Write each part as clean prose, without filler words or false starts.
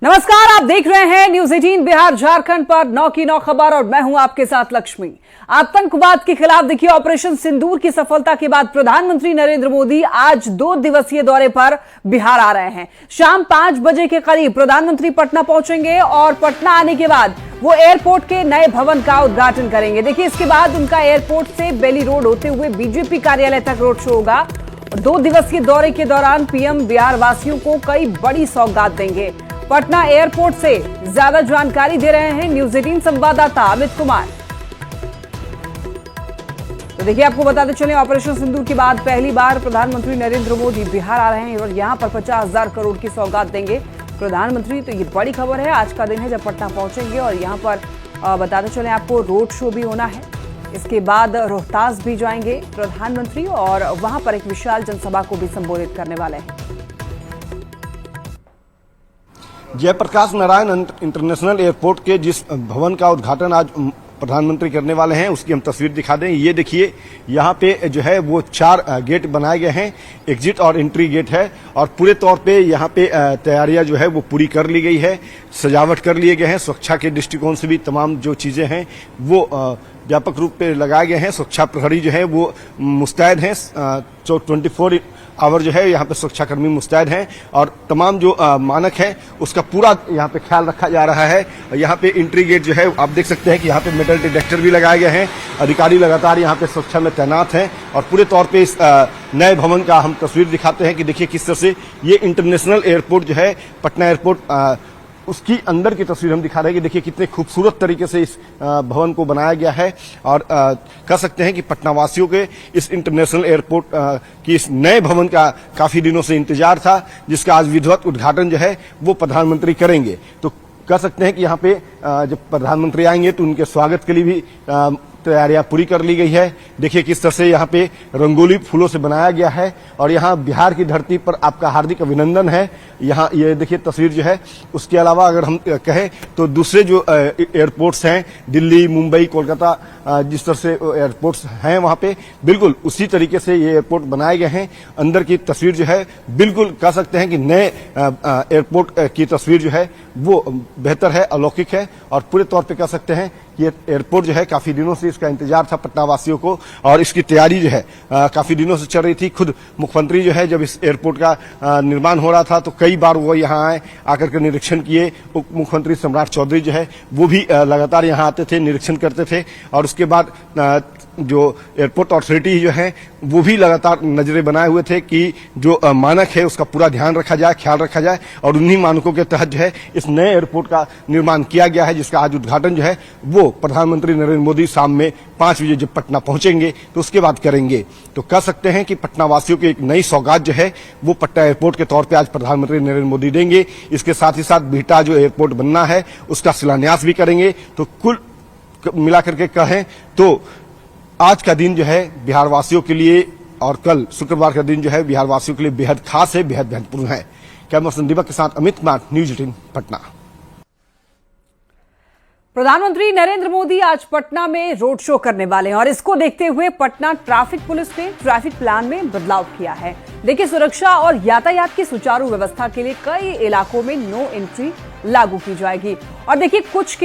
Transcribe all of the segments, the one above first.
नमस्कार, आप देख रहे हैं न्यूज 18 बिहार झारखंड पर 9 की 9 खबर और मैं हूं आपके साथ लक्ष्मी। आतंकवाद के खिलाफ देखिए ऑपरेशन सिंदूर की सफलता के बाद प्रधानमंत्री नरेंद्र मोदी आज 2 दिवसीय दौरे पर बिहार आ रहे हैं। शाम 5 बजे के करीब प्रधानमंत्री पटना पहुंचेंगे और पटना आने के बाद वो एयरपोर्ट के नए भवन का उद्घाटन करेंगे। देखिए इसके बाद उनका एयरपोर्ट से बेली रोड होते हुए बीजेपी कार्यालय तक रोड शो होगा। 2 दिवसीय दौरे के दौरान पीएम बिहार वासियों को कई बड़ी सौगात देंगे। पटना एयरपोर्ट से ज्यादा जानकारी दे रहे हैं न्यूज 18 संवाददाता अमित कुमार। तो देखिए आपको बताते चले, ऑपरेशन सिंदूर के बाद पहली बार प्रधानमंत्री नरेंद्र मोदी बिहार आ रहे हैं और यहां पर 50,000 करोड़ की सौगात देंगे प्रधानमंत्री। तो ये बड़ी खबर है, आज का दिन है जब पटना पहुंचेंगे और यहां पर बताते चले आपको रोड शो भी होना है। इसके बाद रोहतास भी जाएंगे प्रधानमंत्री और वहां पर एक विशाल जनसभा को भी संबोधित करने वाले हैं। जयप्रकाश नारायण इंटरनेशनल एयरपोर्ट के जिस भवन का उद्घाटन आज प्रधानमंत्री करने वाले हैं उसकी हम तस्वीर दिखा दें। ये देखिए, यहाँ पे जो है वो 4 गेट बनाए गए हैं, एग्जिट और एंट्री गेट है और पूरे तौर पे यहाँ पे तैयारियां जो है वो पूरी कर ली गई है, सजावट कर लिए गए हैं। सुरक्षा के दृष्टिकोण से भी तमाम जो चीजें हैं वो व्यापक रूप पे लगाए गए हैं। सुरक्षा प्रहरी जो है वो मुस्तैद हैं, 24 आवर जो है यहाँ पे सुरक्षाकर्मी मुस्तैद हैं और तमाम जो मानक है उसका पूरा यहाँ पे ख्याल रखा जा रहा है। यहाँ पे एंट्री गेट जो है आप देख सकते हैं कि यहाँ पे मेटल डिटेक्टर भी लगाए गए हैं। अधिकारी लगातार यहाँ पे सुरक्षा में तैनात हैं और पूरे तौर पे इस नए भवन का हम तस्वीर दिखाते हैं कि देखिए किस तरह से ये इंटरनेशनल एयरपोर्ट जो है पटना एयरपोर्ट उसकी अंदर की तस्वीर हम दिखा रहे हैं कि देखिए कितने खूबसूरत तरीके से इस भवन को बनाया गया है और कह सकते हैं कि पटना वासियों के इस इंटरनेशनल एयरपोर्ट की इस नए भवन का काफी दिनों से इंतजार था, जिसका आज विधिवत उद्घाटन जो है वो प्रधानमंत्री करेंगे। तो कह सकते हैं कि यहाँ पे जब प्रधानमंत्री आएंगे तो उनके स्वागत के लिए भी तैयारियां पूरी कर ली गई है। देखिए किस तरह से यहाँ पे रंगोली फूलों से बनाया गया है और यहाँ बिहार की धरती पर आपका हार्दिक अभिनंदन है। यहाँ ये देखिए तस्वीर जो है, उसके अलावा अगर हम कहें तो दूसरे जो एयरपोर्ट्स हैं दिल्ली, मुंबई, कोलकाता, जिस तरह से एयरपोर्ट्स हैं वहां पे बिल्कुल उसी तरीके से ये एयरपोर्ट बनाए गए हैं। अंदर की तस्वीर जो है बिल्कुल कह सकते हैं कि नए एयरपोर्ट की तस्वीर जो है वो बेहतर है, अलौकिक है और पूरे तौर पे कह सकते हैं ये एयरपोर्ट जो है काफी दिनों से इसका इंतजार था पटना वासियों को और इसकी तैयारी जो है काफी दिनों से चल रही थी। खुद मुख्यमंत्री जो है जब इस एयरपोर्ट का निर्माण हो रहा था तो कई बार वो यहाँ आए, आकर के निरीक्षण किए। उप मुख्यमंत्री सम्राट चौधरी जो है वो भी लगातार यहाँ आते थे, निरीक्षण करते थे और उसके बाद जो एयरपोर्ट अथॉरिटी जो है वो भी लगातार नजरें बनाए हुए थे कि जो मानक है उसका पूरा ध्यान रखा जाए, ख्याल रखा जाए और उन्हीं मानकों के तहत जो है इस नए एयरपोर्ट का निर्माण किया गया है, जिसका आज उद्घाटन जो है वो प्रधानमंत्री नरेंद्र मोदी शाम में 5 बजे जब पटना पहुंचेंगे तो उसके बाद करेंगे। तो कह सकते हैं कि पटना वासियों की एक नई सौगात जो है वो पटना एयरपोर्ट के तौर पर आज प्रधानमंत्री नरेंद्र मोदी देंगे। इसके साथ ही साथ बिहटा जो एयरपोर्ट बनना है उसका शिलान्यास भी करेंगे। तो कुल मिलाकर के कहें तो आज का दिन जो है बिहार वासियों के लिए और कल शुक्रवार का दिन जो है बिहार वासियों के लिए बेहद खास है, बेहद महत्वपूर्ण है। कैमरा पर्सन दीपक के साथ अमित कुमार, न्यूज 18 पटना। प्रधानमंत्री नरेंद्र मोदी आज पटना में रोड शो करने वाले हैं और इसको देखते हुए पटना ट्रैफिक पुलिस ने ट्रैफिक प्लान में बदलाव किया है। देखिए सुरक्षा और यातायात की सुचारू व्यवस्था के लिए कई इलाकों में नो एंट्री लागू की जाएगी और देखिए कुछ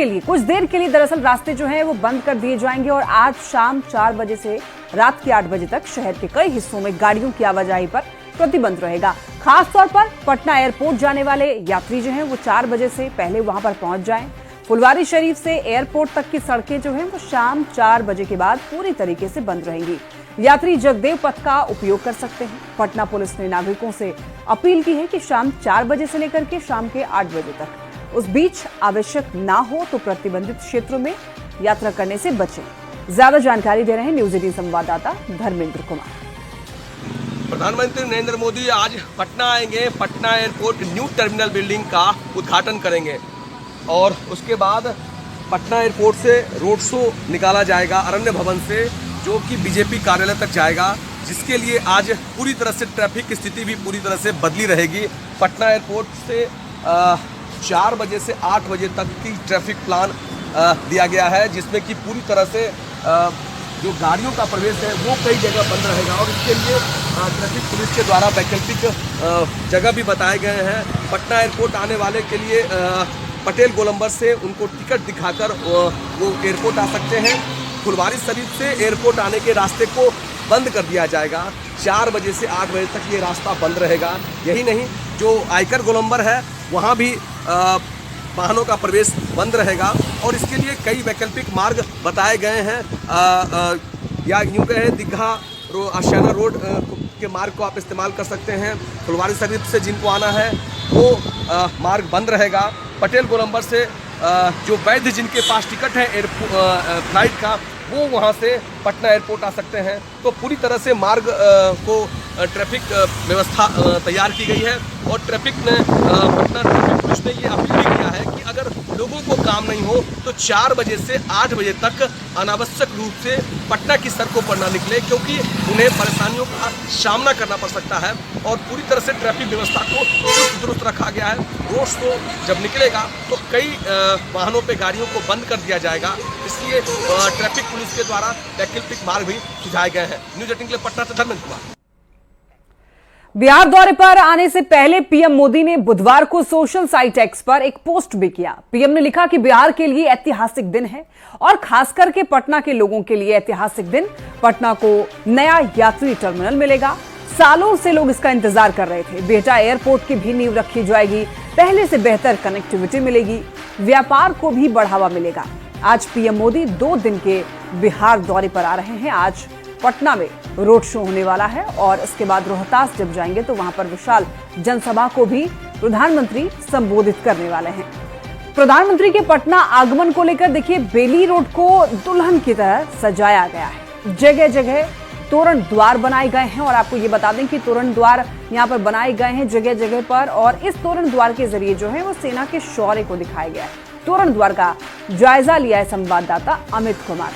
देर के लिए दरअसल रास्ते जो हैं वो बंद कर दिए जाएंगे और आज शाम 4 बजे से रात के 8 बजे तक शहर के कई हिस्सों में गाड़ियों की आवाजाही पर प्रतिबंध रहेगा। खास तौर पर पटना एयरपोर्ट जाने वाले यात्री जो हैं वो 4 बजे से पहले वहां पर पहुंच जाएं। फुलवारी शरीफ से एयरपोर्ट तक की सड़कें जो हैं वो शाम 4 बजे के बाद पूरी तरीके से बंद रहेंगी। यात्री जगदेव पथ का उपयोग कर सकते हैं। पटना पुलिस ने नागरिकों से अपील की है कि शाम 4 बजे से लेकर के शाम के 8 बजे तक उस बीच आवश्यक ना हो तो प्रतिबंधित क्षेत्रों में यात्रा करने से बचें। ज्यादा जानकारी दे रहे हैं न्यूज 18 संवाददाता धर्मेंद्र कुमार। प्रधानमंत्री नरेंद्र मोदी आज पटना आएंगे। Patna airport new terminal building का उद्घाटन करेंगे और उसके बाद पटना एयरपोर्ट से रोड शो निकाला जाएगा अरण्य भवन से, जो कि बीजेपी कार्यालय तक जाएगा, जिसके लिए आज पूरी तरह से ट्रैफिक की स्थिति भी पूरी तरह से बदली रहेगी। पटना एयरपोर्ट से 4 बजे से 8 बजे तक की ट्रैफिक प्लान दिया गया है, जिसमें कि पूरी तरह से जो गाड़ियों का प्रवेश है वो कई जगह बंद रहेगा और इसके लिए ट्रैफिक पुलिस के द्वारा वैकल्पिक जगह भी बताए गए हैं। पटना एयरपोर्ट आने वाले के लिए पटेल गोलंबर से उनको टिकट दिखाकर वो एयरपोर्ट आ सकते हैं। फुलवारी शरीफ से एयरपोर्ट आने के रास्ते को बंद कर दिया जाएगा। 4 बजे से 8 बजे तक ये रास्ता बंद रहेगा। यही नहीं, जो आयकर गोलंबर है वहाँ भी वाहनों का प्रवेश बंद रहेगा और इसके लिए कई वैकल्पिक मार्ग बताए गए हैं। या यूँ कहें दीघा आशियाना रोड के मार्ग को आप इस्तेमाल कर सकते हैं। फुलवारी शरीफ से जिनको आना है वो मार्ग बंद रहेगा। पटेल गोलंबर से जो वैध जिनके पास टिकट है फ्लाइट का वो वहाँ से पटना एयरपोर्ट आ सकते हैं। तो पूरी तरह से मार्ग को ट्रैफिक व्यवस्था तैयार की गई है और ट्रैफिक ने पटना ट्रैफिक पुलिस ने ये अपील भी किया है कि अगर लोगों को काम नहीं हो तो 4 बजे से 8 बजे तक अनावश्यक रूप से पटना की सड़कों पर ना निकले, क्योंकि उन्हें परेशानियों का सामना करना पड़ सकता है और पूरी तरह से ट्रैफिक व्यवस्था को चुस्त दुरुस्त रखा गया है। रोड शो जब निकलेगा तो कई वाहनों पे गाड़ियों को बंद कर दिया जाएगा, इसलिए ट्रैफिक पुलिस के द्वारा वैकल्पिक मार्ग भी सुझाए गए हैं। न्यूज 18 के लिए पटना से धर्मेंद्र कुमार। बिहार दौरे पर आने से पहले पीएम मोदी ने बुधवार को सोशल साइट एक्स पर एक पोस्ट भी किया। पीएम ने लिखा कि बिहार के लिए ऐतिहासिक दिन है और खास करके पटना के लोगों के लिए ऐतिहासिक दिन। पटना को नया यात्री टर्मिनल मिलेगा, सालों से लोग इसका इंतजार कर रहे थे। बिहटा एयरपोर्ट की भी नींव रखी जाएगी, पहले से बेहतर कनेक्टिविटी मिलेगी, व्यापार को भी बढ़ावा मिलेगा। आज पीएम मोदी 2 दिन के बिहार दौरे पर आ रहे हैं। आज पटना में रोड शो होने वाला है और इसके बाद रोहतास जब जाएंगे तो वहां पर विशाल जनसभा को भी प्रधानमंत्री संबोधित करने वाले हैं। प्रधानमंत्री के पटना आगमन को लेकर देखिए, बेली रोड को दुल्हन की तरह सजाया गया है। जगह जगह तोरण द्वार बनाए गए हैं और आपको ये बता दें कि तोरण द्वार यहाँ पर बनाए गए हैं जगह जगह पर और इस तोरण द्वार के जरिए जो है वो सेना के शौर्य को दिखाया गया है। तोरण द्वार का जायजा लिया है संवाददाता अमित कुमार।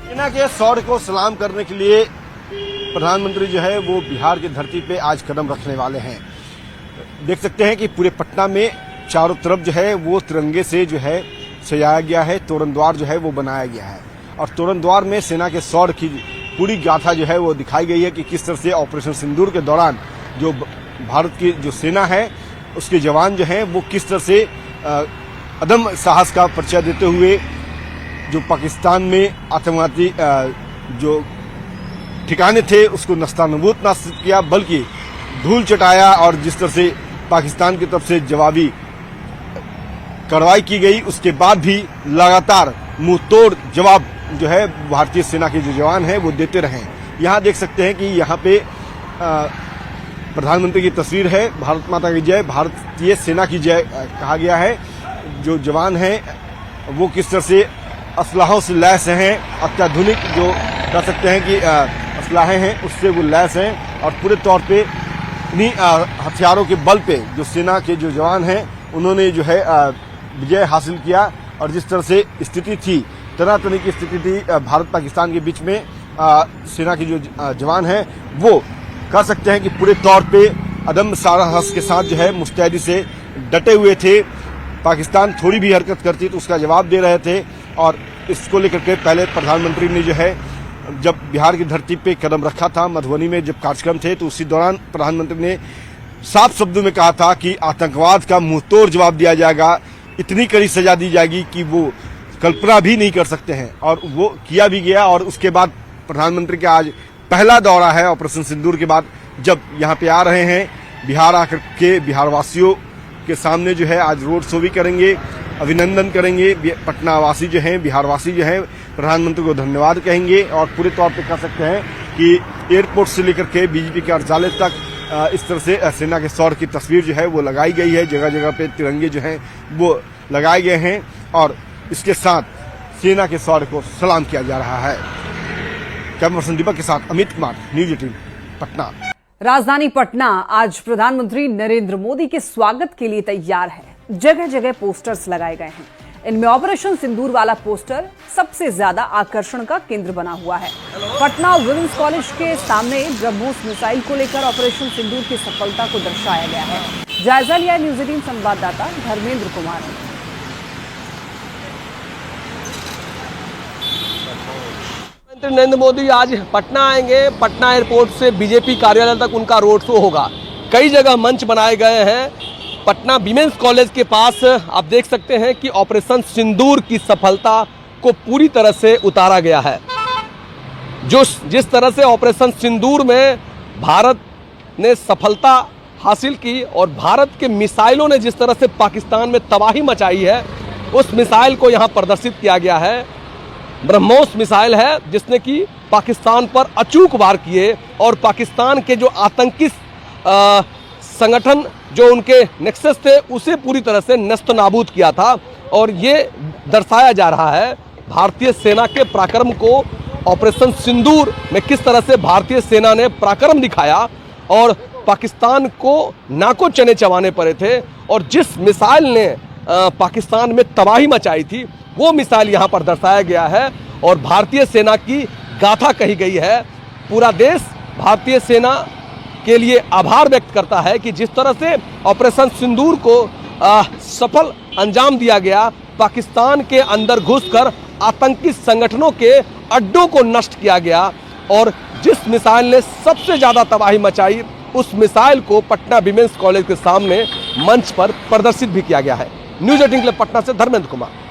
सेना के शौर्य को सलाम करने के लिए प्रधानमंत्री जो है वो बिहार की धरती पे आज कदम रखने वाले हैं। देख सकते हैं कि पूरे पटना में चारों तरफ जो है वो तिरंगे से जो है सजाया गया है। तोरण द्वार जो है वो बनाया गया है और तोरण द्वार में सेना के शौर्य की पूरी गाथा जो है वो दिखाई गई है कि किस तरह से ऑपरेशन सिंदूर के दौरान जो भारत की जो सेना है उसके जवान जो हैं वो किस तरह से अदम साहस का परिचय देते हुए जो पाकिस्तान में आतंकवादी जो ठिकाने थे उसको नस्तानबूद ना किया बल्कि धूल चटाया और जिस तरह से पाकिस्तान की तरफ से जवाबी कार्रवाई की गई उसके बाद भी लगातार मुंह तोड़ जवाब जो है भारतीय सेना के जो जवान हैं वो देते रहे। यहाँ देख सकते हैं कि यहाँ पे प्रधानमंत्री की तस्वीर है। भारत माता की जय, भारतीय सेना की जय कहा गया है। जो जवान हैं वो किस तरह से असलाहों से लैस हैं, अत्याधुनिक जो कह सकते हैं कि असलाहें हैं उससे वो लैस हैं और पूरे तौर पे इन्हीं हथियारों के बल पे जो सेना के जो जवान हैं उन्होंने जो है विजय हासिल किया। और जिस तरह से स्थिति थी, तरह तरह की स्थिति थी भारत पाकिस्तान के बीच में, सेना के जो जवान हैं वो कह सकते हैं कि पूरे तौर पे अदम्य साहस के साथ जो है मुस्तैदी से डटे हुए थे। पाकिस्तान थोड़ी भी हरकत करती तो उसका जवाब दे रहे थे और इसको लेकर के पहले प्रधानमंत्री ने जो है जब बिहार की धरती पे कदम रखा था, मधुबनी में जब कार्यक्रम थे तो उसी दौरान प्रधानमंत्री ने साफ शब्दों में कहा था कि आतंकवाद का मुंहतोड़ जवाब दिया जाएगा, इतनी कड़ी सजा दी जाएगी कि वो कल्पना भी नहीं कर सकते हैं और वो किया भी गया। और उसके बाद प्रधानमंत्री का आज पहला दौरा है ऑपरेशन सिंदूर के बाद, जब यहाँ पे आ रहे हैं बिहार आकर के बिहार वासियों के सामने जो है आज रोड शो भी करेंगे, अभिनंदन करेंगे। पटना वासी जो हैं, बिहार वासी जो हैं प्रधानमंत्री को धन्यवाद कहेंगे और पूरे तौर पे कह सकते हैं कि एयरपोर्ट से लेकर के बीजेपी कार्यालय तक इस तरह से सेना के शौर्य की तस्वीर जो है वो लगाई गई है। जगह जगह पे तिरंगे जो हैं वो लगाए गए हैं और इसके साथ सेना के शौर्य को सलाम किया जा रहा है। कैमरा पर्सन दीपक के साथ अमित कुमार, न्यूज 18 पटना। राजधानी पटना आज प्रधानमंत्री नरेंद्र मोदी के स्वागत के लिए तैयार है। जगह जगह पोस्टर्स लगाए गए हैं। इनमें ऑपरेशन सिंदूर वाला पोस्टर सबसे ज्यादा आकर्षण का केंद्र बना हुआ है। पटना वुमेन्स कॉलेज के सामने ब्रह्मोस मिसाइल को लेकर ऑपरेशन सिंदूर की सफलता को दर्शाया गया है। जायजा लिया न्यूज 18 संवाददाता धर्मेंद्र कुमार ने। प्रधानमंत्री नरेंद्र मोदी आज पटना आएंगे। पटना एयरपोर्ट से बीजेपी कार्यालय तक उनका रोड शो होगा। कई जगह मंच बनाए गए हैं। पटना विमेंस कॉलेज के पास आप देख सकते हैं कि ऑपरेशन सिंदूर की सफलता को पूरी तरह से उतारा गया है। जिस तरह से ऑपरेशन सिंदूर में भारत ने सफलता हासिल की और भारत के मिसाइलों ने जिस तरह से पाकिस्तान में तबाही मचाई है, उस मिसाइल को यहाँ प्रदर्शित किया गया है। ब्रह्मोस मिसाइल है जिसने कि पाकिस्तान पर अचूक वार किए और पाकिस्तान के जो आतंकी संगठन जो उनके नेक्सस थे उसे पूरी तरह से नष्ट नाबूद किया था। और ये दर्शाया जा रहा है भारतीय सेना के पराक्रम को। ऑपरेशन सिंदूर में किस तरह से भारतीय सेना ने पराक्रम दिखाया और पाकिस्तान को नाको चने चबाने पड़े थे, और जिस मिसाइल ने पाकिस्तान में तबाही मचाई थी वो मिसाइल यहाँ पर दर्शाया गया है और भारतीय सेना की गाथा कही गई है। पूरा देश भारतीय सेना के लिए आभार व्यक्त करता है कि जिस तरह से ऑपरेशन सिंदूर को सफल अंजाम दिया गया, पाकिस्तान के अंदर घुसकर आतंकी संगठनों के अड्डों को नष्ट किया गया और जिस मिसाइल ने सबसे ज्यादा तबाही मचाई उस मिसाइल को पटना विमेंस कॉलेज के सामने मंच पर प्रदर्शित भी किया गया है। न्यूज 18 के लिए पटना से धर्मेंद्र कुमार।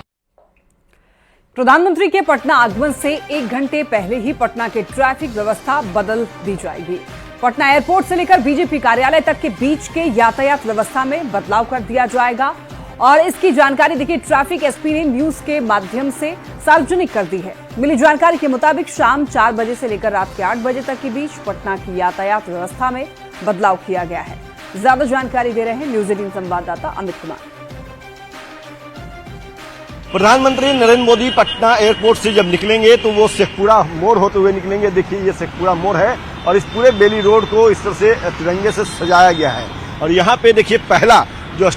प्रधानमंत्री के पटना आगमन से 1 घंटे पहले ही पटना की ट्रैफिक व्यवस्था बदल दी जाएगी। पटना एयरपोर्ट से लेकर बीजेपी कार्यालय तक के बीच के यातायात व्यवस्था में बदलाव कर दिया जाएगा और इसकी जानकारी देखिए ट्रैफिक एसपी ने न्यूज के माध्यम से सार्वजनिक कर दी है। मिली जानकारी के मुताबिक शाम 4 बजे से लेकर रात के 8 बजे तक के बीच पटना की यातायात व्यवस्था में बदलाव किया गया है। ज्यादा जानकारी दे रहे हैं न्यूज 18 संवाददाता अमित कुमार। प्रधानमंत्री नरेंद्र मोदी पटना एयरपोर्ट से जब निकलेंगे तो वो शेखपुरा मोड़ होते हुए निकलेंगे। देखिए ये शेखपुरा मोड़ है और इस पूरे बेली रोड को इस तरह से तिरंगे से सजाया गया है। और यहाँ पे देखिए पहला जो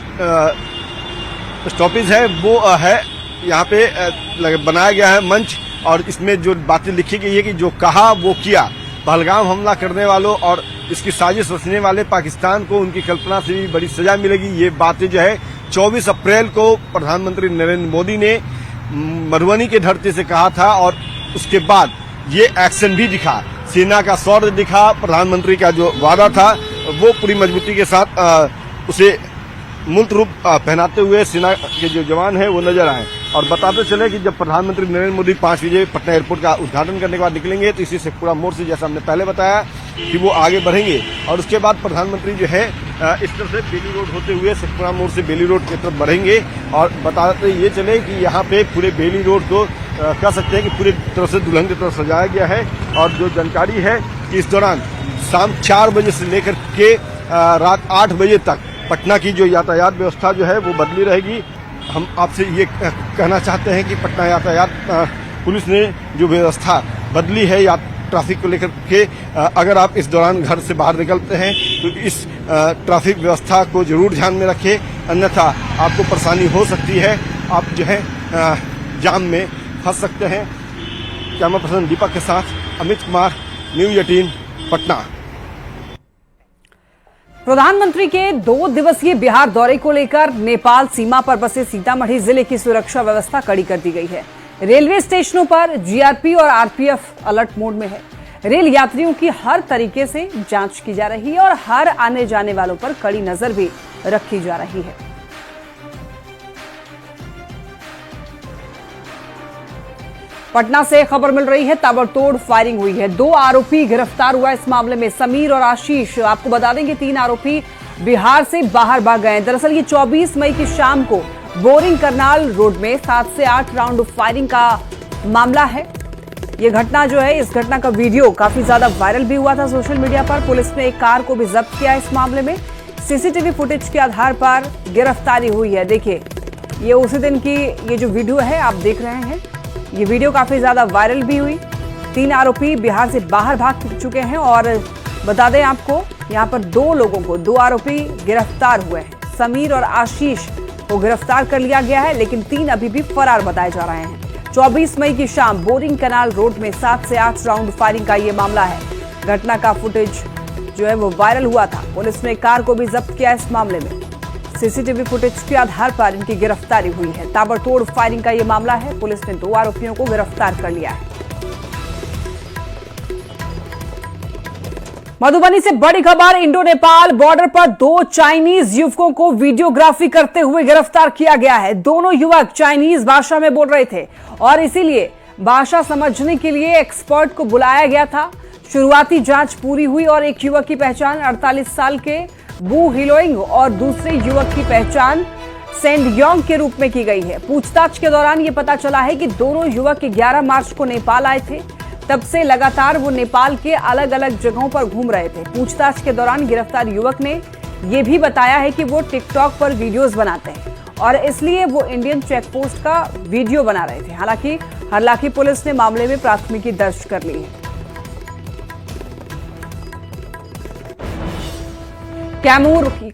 स्टॉपेज है वो है यहाँ पे बनाया गया है मंच और इसमें जो बातें लिखी गई है कि जो कहा वो किया। पहलगाम हमला करने वालों और इसकी साजिश रचने वाले पाकिस्तान को उनकी कल्पना से भी बड़ी सजा मिलेगी। ये बातें जो है 24 अप्रैल को प्रधानमंत्री नरेंद्र मोदी ने मधुबनी के धरती से कहा था और उसके बाद ये एक्शन भी दिखा। सेना का शौर्य दिखा। प्रधानमंत्री का जो वादा था वो पूरी मजबूती के साथ उसे मूर्त रूप पहनाते हुए सेना के जो जवान हैं वो नजर आए। और बताते चले कि जब प्रधानमंत्री नरेंद्र मोदी 5 बजे पटना एयरपोर्ट का उद्घाटन करने के बाद निकलेंगे तो इसी शेखपुरा मोड़ से जैसा हमने पहले बताया कि वो आगे बढ़ेंगे और उसके बाद प्रधानमंत्री जो है इस तरह से बेली रोड होते हुए शेखपुरा मोड़ से बेली रोड की तरफ बढ़ेंगे। और बताते ये चले कि यहाँ पे पूरे बेली रोड को कह सकते हैं कि पूरी तरह से दुल्हन की तरफ सजाया गया है। और जो जानकारी है कि इस दौरान शाम 4 बजे से लेकर के रात 8 बजे तक पटना की जो यातायात व्यवस्था जो है वो बदली रहेगी। हम आपसे ये कहना चाहते हैं कि पटना यातायात पुलिस ने जो व्यवस्था बदली है या ट्रैफिक को लेकर के, अगर आप इस दौरान घर से बाहर निकलते हैं तो इस ट्रैफिक व्यवस्था को जरूर ध्यान में रखें, अन्यथा आपको परेशानी हो सकती है। आप जो है जाम में फंस सकते हैं। कैमरा पर्सन दीपक के साथ अमित कुमार, न्यूज 18 पटना। प्रधानमंत्री के 2 दिवसीय बिहार दौरे को लेकर नेपाल सीमा पर बसे सीतामढ़ी जिले की सुरक्षा व्यवस्था कड़ी कर दी गई है। रेलवे स्टेशनों पर जीआरपी और आरपीएफ अलर्ट मोड में है। रेल यात्रियों की हर तरीके से जांच की जा रही है और हर आने जाने वालों पर कड़ी नजर भी रखी जा रही है। पटना से खबर मिल रही है, ताबड़तोड़ फायरिंग हुई है। 2 आरोपी गिरफ्तार हुआ इस मामले में, समीर और आशीष। आपको बता दें कि 3 आरोपी बिहार से बाहर भाग गए। दरअसल ये 24 मई की शाम को बोरिंग करनाल रोड में 7 से 8 राउंड फायरिंग का मामला है। ये घटना जो है, इस घटना का वीडियो काफी ज्यादा वायरल भी हुआ था सोशल मीडिया पर। पुलिस ने एक कार को भी जब्त किया इस मामले में। सीसीटीवी फुटेज के आधार पर गिरफ्तारी हुई है। देखिए ये उसी दिन की ये जो वीडियो है आप देख रहे हैं, ये वीडियो काफी ज्यादा वायरल भी हुई। 3 आरोपी बिहार से बाहर भाग चुके हैं और बता दें आपको यहाँ पर 2 आरोपी गिरफ्तार हुए हैं। समीर और आशीष को गिरफ्तार कर लिया गया है, लेकिन 3 अभी भी फरार बताए जा रहे हैं। 24 मई की शाम बोरिंग कैनाल रोड में 7 से 8 राउंड फायरिंग का ये मामला है। घटना का फुटेज जो है वो वायरल हुआ था। पुलिस ने कार को भी जब्त किया इस मामले में। सीसीटीवी फुटेज के आधार पर इनकी गिरफ्तारी हुई है। ताबड़तोड़ फायरिंग का ये मामला है। पुलिस ने 2 आरोपियों को गिरफ्तार कर लिया है। मधुबनी से बड़ी खबर, इंडो नेपाल बॉर्डर पर 2 चाइनीज युवकों को वीडियोग्राफी करते हुए गिरफ्तार किया गया है। दोनों युवक चाइनीज भाषा में बोल रहे थे और इसीलिए भाषा समझने के लिए एक्सपर्ट को बुलाया गया था। शुरुआती जांच पूरी हुई और एक युवक की पहचान 48 साल के बू हिलोइंग और दूसरे युवक की पहचान सेंडयोंग के रूप में की गई है। पूछताछ के दौरान यह पता चला है कि दोनों युवक 11 मार्च को नेपाल आए थे। तब से लगातार वो नेपाल के अलग अलग जगहों पर घूम रहे थे। पूछताछ के दौरान गिरफ्तार युवक ने यह भी बताया है कि वो टिकटॉक पर वीडियोस बनाते हैं और इसलिए वो इंडियन चेकपोस्ट का वीडियो बना रहे थे। हालांकि हरलाखी पुलिस ने मामले में प्राथमिकी दर्ज कर ली है।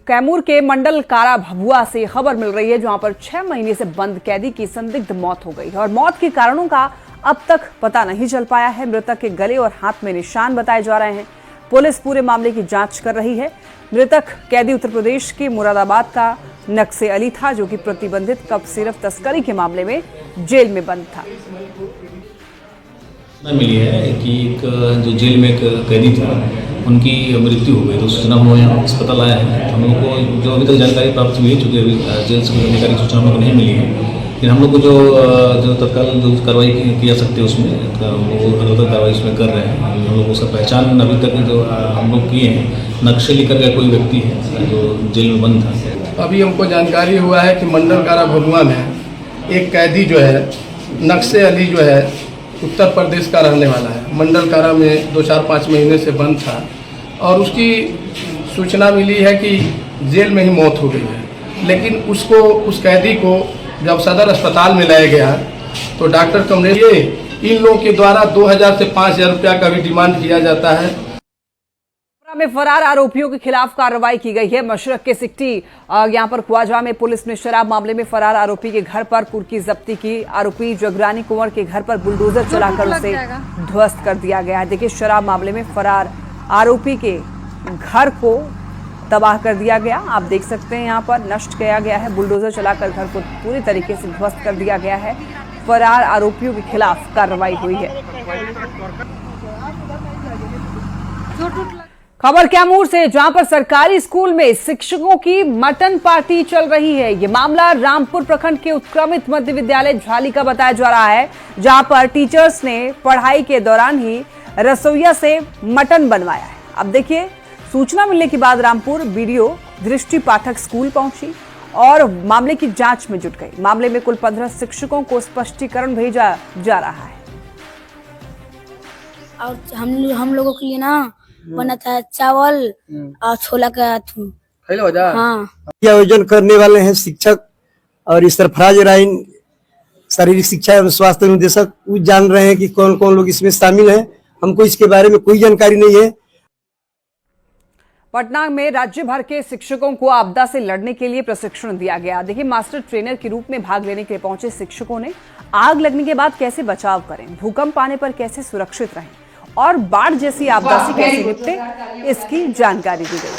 कैमूर के मंडल कारा भभुआ से खबर मिल रही है, जहां पर 6 महीने से बंद कैदी की संदिग्ध मौत हो गई है और मौत के कारणों का अब तक पता नहीं चल पाया है। मृतक के गले और हाथ में निशान बताए जा रहे हैं। पुलिस पूरे मामले की जांच कर रही है। मृतक कैदी उत्तर प्रदेश के मुरादाबाद का नक्शे अली था, जो कि प्रतिबंधित कप सिरफ तस्करी के मामले में जेल में बंद था। मिली है कि एक जो जेल में एक कैदी था, उनकी मृत्यु हो गई। तो सूचना हम लोग यहाँ अस्पताल आया है। हम लोग को जो अभी तक जानकारी प्राप्त हुई है, चूँकि अभी जेल से अधिकारिक सूचना हम लोग को नहीं मिली है, लेकिन हम लोग को जो तत्काल जो कार्रवाई की जा सकती है उसमें वो अलग कार्रवाई उसमें कर रहे हैं। हम लोग उसका पहचान अभी तक जो हम लोग किए हैं, नक्शे लिखकर का कोई व्यक्ति है जो जेल में बंद था। अभी हमको जानकारी हुआ है कि मंडल कारा भभुआ में एक कैदी जो है नक्शे अली जो है उत्तर प्रदेश का रहने वाला है। मंडल कारा में 2-4-5 महीने से बंद था और उसकी सूचना मिली है कि जेल में ही मौत हो गई है। लेकिन उसको उस कैदी को जब सदर अस्पताल में लाया गया तो डॉक्टर कमरे इन लोगों के द्वारा 2000 से 5000 रुपया का भी डिमांड किया जाता है। में फरार आरोपियों के खिलाफ कार्रवाई की गई है। मशरक के सिकटी यहां पर ख्वाजा में पुलिस ने शराब मामले में फरार आरोपी के घर पर कुर्की जब्ती की। आरोपी जगरानी कुंवर के घर पर बुलडोजर चलाकर उसे ध्वस्त कर दिया गया है। देखिए, शराब मामले में फरार आरोपी के घर को तबाह कर दिया गया। आप देख सकते हैं यहाँ पर नष्ट किया गया है। बुलडोजर चलाकर घर को पूरी तरीके से ध्वस्त कर दिया गया है। फरार आरोपियों के खिलाफ कार्रवाई हुई है। खबर कैमूर से, जहां पर सरकारी स्कूल में शिक्षकों की मटन पार्टी चल रही है। यह मामला रामपुर प्रखंड के उत्क्रमित मध्य विद्यालय झाली का बताया जा रहा है, जहां पर टीचर्स ने पढ़ाई के दौरान ही रसोइया से मटन बनवाया है। अब देखिए, सूचना मिलने के बाद रामपुर वीडियो दृष्टि पाठक स्कूल पहुंची और मामले की जांच में जुट गई। मामले में कुल 15 शिक्षकों को स्पष्टीकरण भेजा जा रहा है। और हम लोगों के लिए ना बना था चावल और छोला का हाँ। आयोजन करने वाले हैं शिक्षक और इस सरफराज राइन शारीरिक शिक्षा एवं स्वास्थ्य निदेशक। वो जान रहे हैं कि कौन कौन लोग इसमें शामिल हैं। हमको इसके बारे में कोई जानकारी नहीं है। पटना में राज्य भर के शिक्षकों को आपदा से लड़ने के लिए प्रशिक्षण दिया गया। देखिए, मास्टर ट्रेनर के रूप में भाग लेने के लिए पहुंचे शिक्षकों ने आग लगने के बाद कैसे बचाव करें, भूकंप आने पर कैसे सुरक्षित रहें और बाढ़ जैसी आपदा से कैसे निपटे, इसकी जानकारी दी गई।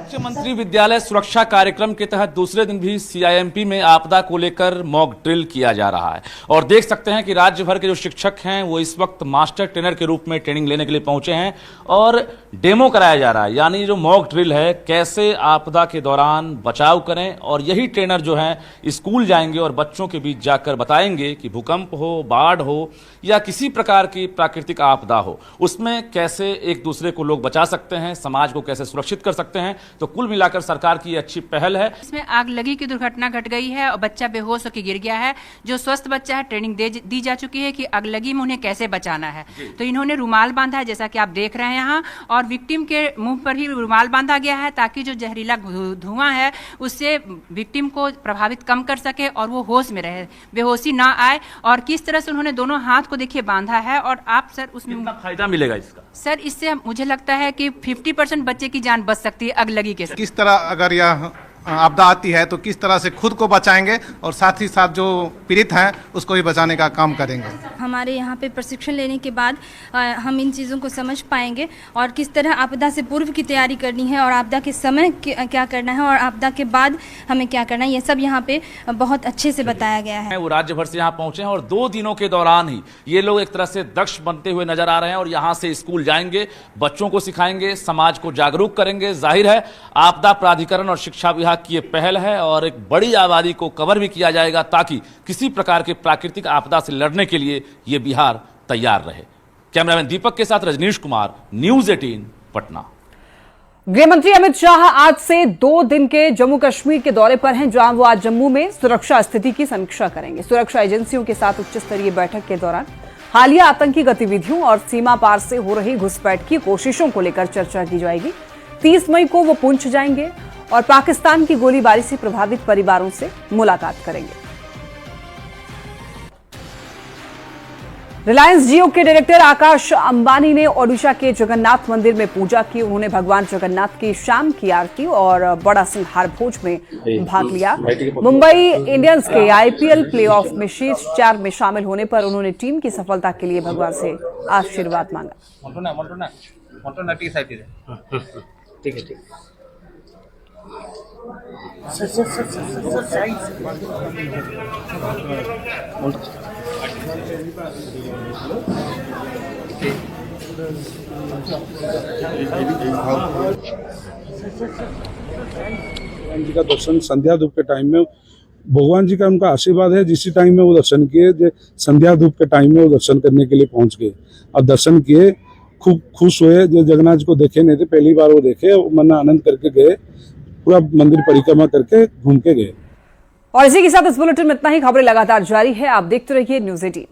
मुख्यमंत्री विद्यालय सुरक्षा कार्यक्रम के तहत दूसरे दिन भी सीआईएमपी में आपदा को लेकर मॉक ड्रिल किया जा रहा है और देख सकते हैं कि राज्य भर के जो शिक्षक हैं वो इस वक्त मास्टर ट्रेनर के रूप में ट्रेनिंग लेने के लिए पहुंचे हैं और डेमो कराया जा रहा है। यानी जो मॉक ड्रिल है, कैसे आपदा के दौरान बचाव करें, और यही ट्रेनर जो है स्कूल जाएंगे और बच्चों के बीच जाकर बताएंगे कि भूकंप हो, बाढ़ हो या किसी प्रकार की प्राकृतिक आपदा हो, उसमें कैसे एक दूसरे को लोग बचा सकते हैं, समाज को कैसे सुरक्षित कर सकते हैं। तो कुल मिलाकर सरकार की अच्छी पहल है। इसमें आग लगी की दुर्घटना घट गई है और बच्चा बेहोश होकर गिर गया है। जो स्वस्थ बच्चा है, ट्रेनिंग दी जा चुकी है कि आग लगी में उन्हें कैसे बचाना है। तो इन्होंने रुमाल बांधा है, जैसा कि आप देख रहे हैं यहाँ, और विक्टिम के मुंह पर ही रुमाल बांधा गया है ताकि जो जहरीला धुआं है उससे विक्टिम को प्रभावित कम कर सके और वो होश में रहे, बेहोशी ना आए। और किस तरह से उन्होंने दोनों हाथ को देखिए बांधा है। और आप सर उसमें कितना फायदा मिलेगा इसका? सर, इससे मुझे लगता है कि 50% बच्चे की जान बच सकती है आग लगी के। किस तरह अगर यह आपदा आती है तो किस तरह से खुद को बचाएंगे और साथ ही साथ जो पीड़ित हैं उसको भी बचाने का काम करेंगे। हमारे यहाँ पे प्रशिक्षण लेने के बाद हम इन चीज़ों को समझ पाएंगे और किस तरह आपदा से पूर्व की तैयारी करनी है और आपदा के समय क्या करना है और आपदा के बाद हमें क्या करना है, ये सब यहाँ पे बहुत अच्छे से बताया गया है। वो राज्य भर से यहाँ पहुंचे हैं और 2 दिनों के दौरान ही ये लोग एक तरह से दक्ष बनते हुए नजर आ रहे हैं और यहाँ से स्कूल जाएंगे, बच्चों को सिखाएंगे, समाज को जागरूक करेंगे। जाहिर है आपदा प्राधिकरण और शिक्षा विभाग की ये पहल है और एक बड़ी आबादी को कवर भी किया जाएगा ताकि किसी प्रकार की प्राकृतिक आपदा से लड़ने के लिए ये बिहार तैयार रहे। कैमरामैन दीपक के साथ रजनीश कुमार, न्यूज़ 18 पटना। गृह मंत्री अमित शाह आज से 2 दिन के जम्मू कश्मीर के दौरे पर हैं, जहां वो आज जम्मू में सुरक्षा स्थिति की समीक्षा करेंगे। सुरक्षा एजेंसियों के साथ उच्च स्तरीय बैठक के दौरान हालिया आतंकी गतिविधियों और सीमा पार से हो रही घुसपैठ की कोशिशों को लेकर चर्चा की जाएगी। 30 मई को वो पुंछ जाएंगे और पाकिस्तान की गोलीबारी से प्रभावित परिवारों से मुलाकात करेंगे। रिलायंस जियो के डायरेक्टर आकाश अंबानी ने ओडिशा के जगन्नाथ मंदिर में पूजा की। उन्होंने भगवान जगन्नाथ की शाम की आरती और बड़ा सिंहार भोज में भाग लिया। मुंबई इंडियंस के आईपीएल प्लेऑफ में शीर्ष 4 में शामिल होने पर उन्होंने टीम की सफलता के लिए भगवान से आशीर्वाद मांगा। ठीक है। जी का दर्शन संध्या धूप के टाइम में भगवान जी का उनका आशीर्वाद है। जिस टाइम में वो दर्शन किए, संध्या धूप के टाइम में वो दर्शन करने के लिए पहुंच गए और दर्शन किए, खूब खुश हुए। जो जगन्नाथ जी को देखे नहीं थे, पहली बार वो देखे, मन आनंद करके गए, पूरा मंदिर परिक्रमा करके घूम के गए। और इसी के साथ इस बुलेटिन में इतना ही। खबरें लगातार जारी है, आप देखते रहिए न्यूज़ 18।